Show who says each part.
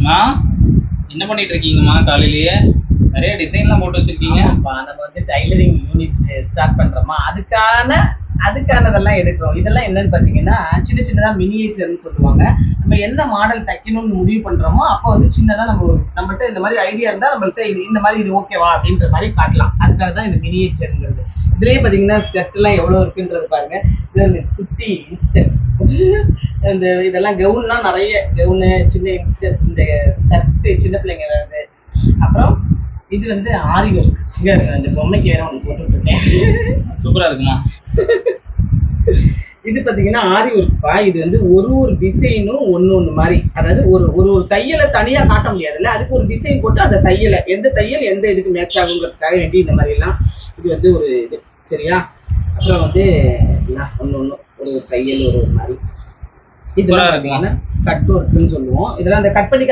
Speaker 1: அம்மா என்ன பண்ணிட்டு இருக்கீங்கம்மா? காலையிலேயே நிறைய டிசைன்லாம் போட்டு வச்சிருக்கீங்க.
Speaker 2: நம்ம வந்து டைலரிங் யூனிட் ஸ்டார்ட் பண்றோமா, அதுக்கானதெல்லாம் எடுக்கிறோம். இதெல்லாம் என்னன்னு பாத்தீங்கன்னா சின்ன சின்னதா மினியேச்சர்னு சொல்லுவாங்க. நம்ம என்ன மாடல் தைக்கணும்னு முடிவு பண்றோமோ அப்போ வந்து சின்னதா நம்மகிட்ட இந்த மாதிரி ஐடியா இருந்தா நம்மள்ட்ட இந்த மாதிரி இது ஓகேவா அப்படின்ற மாதிரி காட்டலாம். அதுக்காக தான் இந்த மினியேச்சர்ங்கிறது. இதுலயே பாத்தீங்கன்னா ஸ்கர்ட் எல்லாம் எவ்வளவு இருக்குன்றது பாருங்க. இது குட்டி இன்ஸ்கர்ட், இந்த இதெல்லாம் கவுன்லாம் நிறைய கவுனு, சின்ன இன்ஸ்கர்ட், இந்த ஸ்கர்ட் சின்ன பிள்ளைங்க ஏதாவது. அப்புறம் இது வந்து ஆரி ஒர்க். இங்க அந்த பொம்மைக்கு வேற ஒன்று போட்டுட்டு இருக்கேன்.
Speaker 1: சூப்பரா இருக்குமா?
Speaker 2: இது பாத்தீங்கன்னா ஆரி ஒர்க்பா. இது வந்து ஒரு டிசைனும் ஒண்ணு மாதிரி, அதாவது ஒரு தையலை தனியா காட்ட முடியாதுல்ல, அதுக்கு ஒரு டிசைன் போட்டு அந்த தையலை எந்த தையல் எந்த இதுக்கு மேட்ச் ஆகுங்கிறதுக்காக வேண்டி இந்த மாதிரி எல்லாம் இது வந்து ஒரு இது. சரியா? அப்புறம் வந்து ஒண்ணு ஒரு தையல் ஒரு மாதிரி. இதெல்லாம் பாத்தீங்கன்னா கட் ஒர்க்குன்னு சொல்லுவோம். இதெல்லாம் அந்த கட் பண்ணி